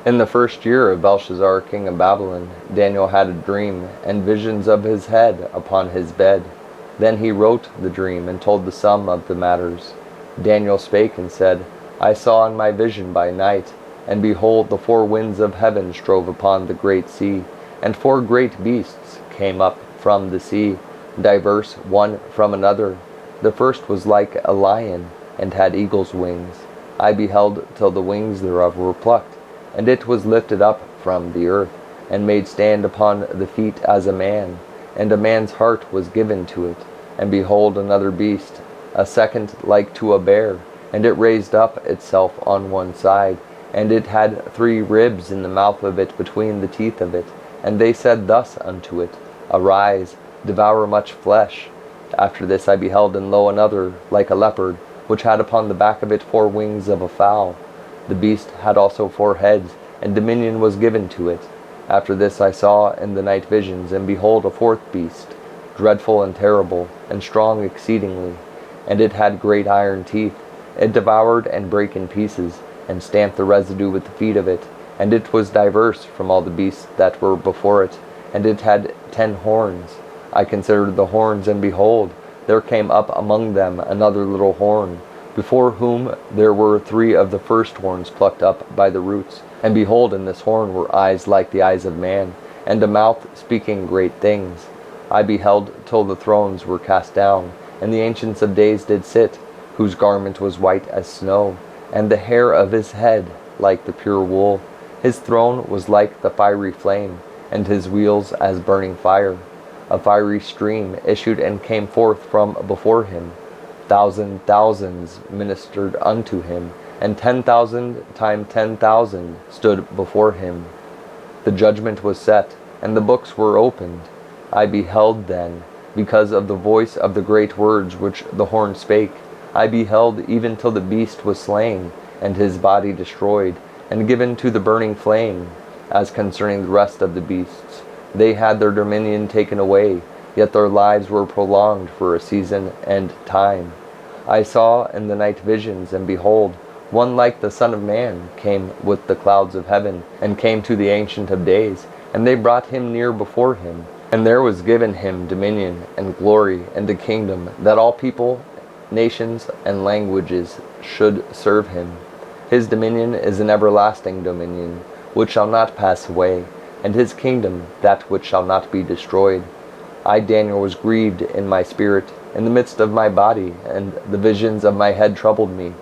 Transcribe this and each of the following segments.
In the first year of Belshazzar king of Babylon, Daniel had a dream, and visions of his head upon his bed. Then he wrote the dream, and told the sum of the matters. Daniel spake and said, I saw in my vision by night, and behold, the four winds of heaven strove upon the great sea, and four great beasts came up from the sea, diverse one from another. The first was like a lion, and had eagle's wings. I beheld till the wings thereof were plucked, and it was lifted up from the earth, and made stand upon the feet as a man, and a man's heart was given to it. And behold, another beast, a second like to a bear, and it raised up itself on one side, and it had 3 ribs in the mouth of it between the teeth of it. And they said thus unto it, Arise, devour much flesh. After this I beheld, and lo, another like a leopard, which had upon the back of it 4 wings of a fowl. The beast had also 4 heads, and dominion was given to it. After this I saw in the night visions, and behold, a 4th beast, dreadful and terrible, and strong exceedingly. And it had great iron teeth. It devoured and brake in pieces, and stamped the residue with the feet of it. And it was diverse from all the beasts that were before it. And it had 10 horns. I considered the horns, and behold, there came up among them another little horn, before whom there were 3 of the first horns plucked up by the roots. And behold, in this horn were eyes like the eyes of man, and a mouth speaking great things. I beheld till the thrones were cast down, and the ancients of days did sit, whose garment was white as snow, and the hair of his head like the pure wool. His throne was like the fiery flame, and his wheels as burning fire. A fiery stream issued and came forth from before him. Thousands ministered unto him, and 10,000 times 10,000 stood before him. The judgment was set, and the books were opened. I beheld then, because of the voice of the great words which the horn spake. I beheld even till the beast was slain, and his body destroyed, and given to the burning flame. As concerning the rest of the beasts, they had their dominion taken away, yet their lives were prolonged for a season and time. I saw in the night visions, and behold, one like the Son of Man came with the clouds of heaven, and came to the Ancient of Days, and they brought him near before him. And there was given him dominion, and glory, and a kingdom, that all people, nations, and languages should serve him. His dominion is an everlasting dominion, which shall not pass away, and his kingdom that which shall not be destroyed. I, Daniel, was grieved in my spirit, in the midst of my body, and the visions of my head troubled me.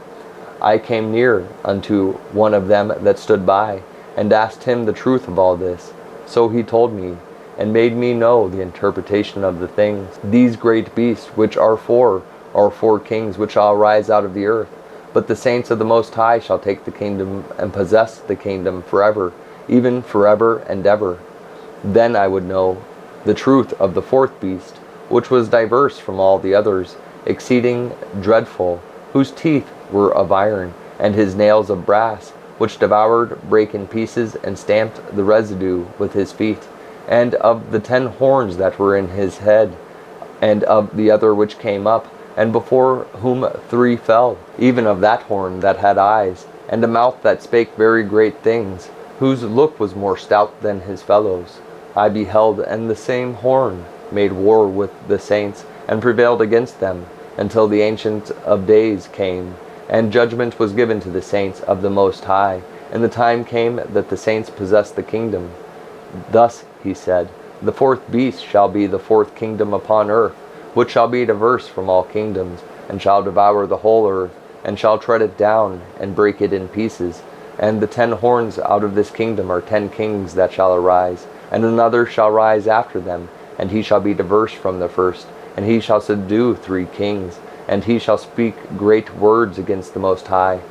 I came near unto one of them that stood by, and asked him the truth of all this. So he told me, and made me know the interpretation of the things. These great beasts, which are 4 kings which shall arise out of the earth. But the saints of the Most High shall take the kingdom, and possess the kingdom forever, even forever and ever. Then I would know the truth of the 4th beast, which was diverse from all the others, exceeding dreadful, whose teeth were of iron, and his nails of brass, which devoured, brake in pieces, and stamped the residue with his feet. And of the 10 horns that were in his head, and of the other which came up, and before whom 3 fell, even of that horn that had eyes, and a mouth that spake very great things, whose look was more stout than his fellows. I beheld, and the same horn made war with the saints, and prevailed against them, until the Ancient of Days came, and judgment was given to the saints of the Most High, and the time came that the saints possessed the kingdom. Thus he said, the 4th beast shall be the 4th kingdom upon earth, which shall be diverse from all kingdoms, and shall devour the whole earth, and shall tread it down, and break it in pieces. And the 10 horns out of this kingdom are 10 kings that shall arise, and another shall rise after them, and he shall be diverse from the first, and he shall subdue 3 kings, and he shall speak great words against the Most High,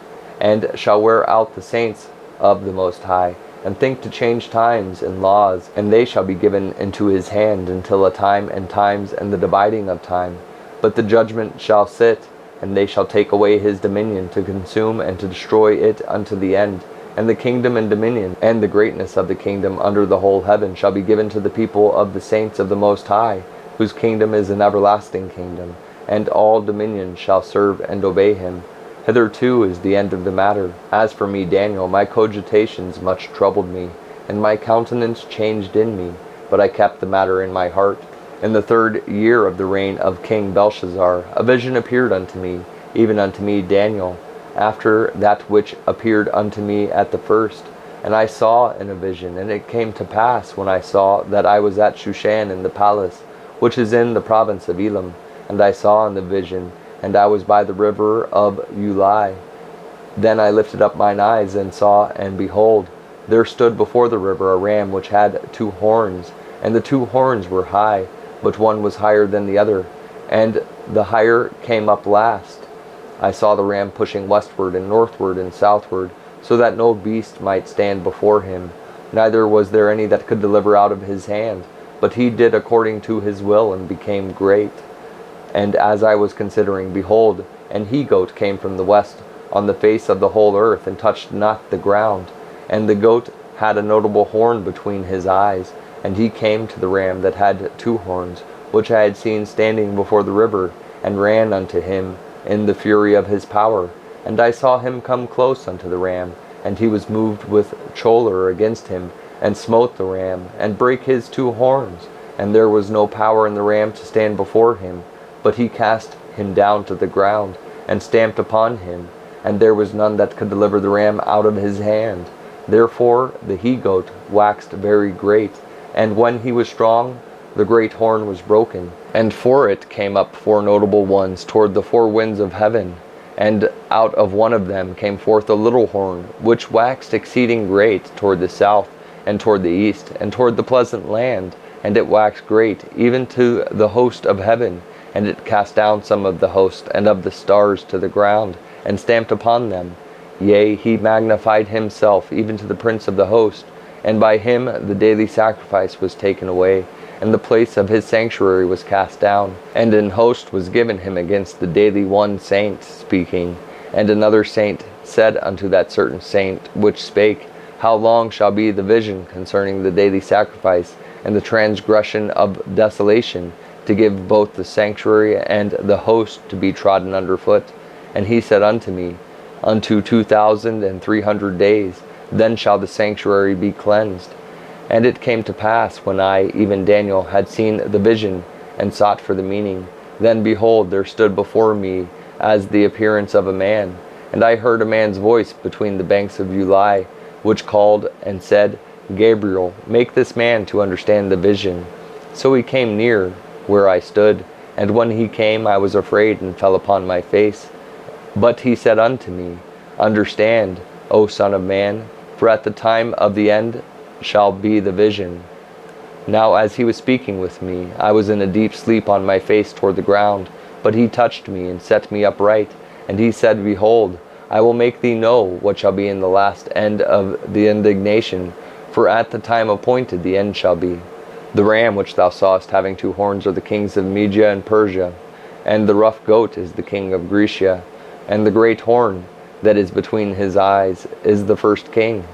and shall wear out the saints of the Most High, and think to change times and laws, and they shall be given into his hand until a time and times and the dividing of time. But the judgment shall sit, and they shall take away his dominion, to consume and to destroy it unto the end. And the kingdom and dominion, and the greatness of the kingdom under the whole heaven, shall be given to the people of the saints of the Most High, whose kingdom is an everlasting kingdom, and all dominion shall serve and obey him. Hitherto is the end of the matter. As for me, Daniel, my cogitations much troubled me, and my countenance changed in me, but I kept the matter in my heart. In the 3rd year of the reign of King Belshazzar, a vision appeared unto me, even unto me, Daniel, after that which appeared unto me at the first. And I saw in a vision, and it came to pass, when I saw, that I was at Shushan in the palace, which is in the province of Elam. And I saw in the vision, and I was by the river of Ulai. Then I lifted up mine eyes, and saw, and behold, there stood before the river a ram which had 2 horns, and the 2 horns were high, but one was higher than the other, and the higher came up last. I saw the ram pushing westward and northward and southward, so that no beast might stand before him, neither was there any that could deliver out of his hand, but he did according to his will, and became great. And as I was considering, behold, an he-goat came from the west on the face of the whole earth, and touched not the ground. And the goat had a notable horn between his eyes, and he came to the ram that had 2 horns, which I had seen standing before the river, and ran unto him in the fury of his power. And I saw him come close unto the ram, and he was moved with choler against him, and smote the ram, and brake his 2 horns. And there was no power in the ram to stand before him, but he cast him down to the ground, and stamped upon him, and there was none that could deliver the ram out of his hand. Therefore the he-goat waxed very great, and when he was strong, the great horn was broken. And for it came up 4 notable ones toward the 4 winds of heaven, and out of one of them came forth a little horn, which waxed exceeding great toward the south, and toward the east, and toward the pleasant land, and it waxed great, even to the host of heaven, and it cast down some of the host and of the stars to the ground, and stamped upon them. Yea, he magnified himself even to the prince of the host, and by him the daily sacrifice was taken away, and the place of his sanctuary was cast down, and an host was given him against the daily one saint speaking. And another saint said unto that certain saint which spake, How long shall be the vision concerning the daily sacrifice, and the transgression of desolation, to give both the sanctuary and the host to be trodden under foot? And he said unto me, Unto 2,300 days, then shall the sanctuary be cleansed. And it came to pass, when I, even Daniel, had seen the vision, and sought for the meaning, then behold, there stood before me as the appearance of a man. And I heard a man's voice between the banks of Ulai, which called and said, Gabriel, make this man to understand the vision. So he came near where I stood, and when he came, I was afraid, and fell upon my face. But he said unto me, Understand, O Son of Man, for at the time of the end shall be the vision. Now as he was speaking with me, I was in a deep sleep on my face toward the ground. But he touched me, and set me upright. And he said, Behold, I will make thee know what shall be in the last end of the indignation, for at the time appointed the end shall be. The ram which thou sawest having 2 horns are the kings of Media and Persia, and the rough goat is the king of Grecia, and the great horn that is between his eyes is the first king.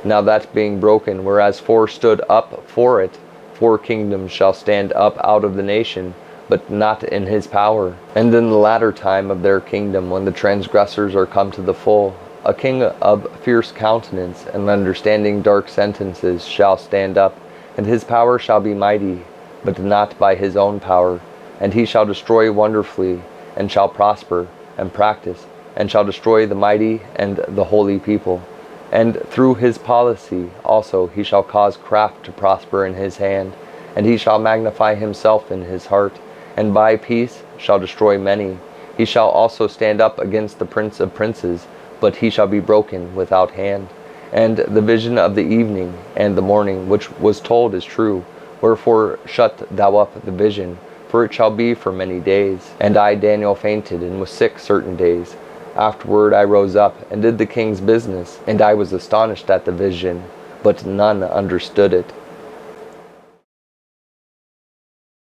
Now that being broken, whereas 4 stood up for it, 4 kingdoms shall stand up out of the nation, but not in his power. And in the latter time of their kingdom, when the transgressors are come to the full, a king of fierce countenance and understanding dark sentences shall stand up, and his power shall be mighty, but not by his own power. And he shall destroy wonderfully, and shall prosper, and practice, and shall destroy the mighty and the holy people. And through his policy also he shall cause craft to prosper in his hand, and he shall magnify himself in his heart, and by peace shall destroy many. He shall also stand up against the prince of princes, but he shall be broken without hand. And the vision of the evening and the morning which was told is true. Wherefore shut thou up the vision, for it shall be for many days. And I, Daniel, fainted, and was sick certain days. Afterward I rose up, and did the king's business, and I was astonished at the vision, but none understood it.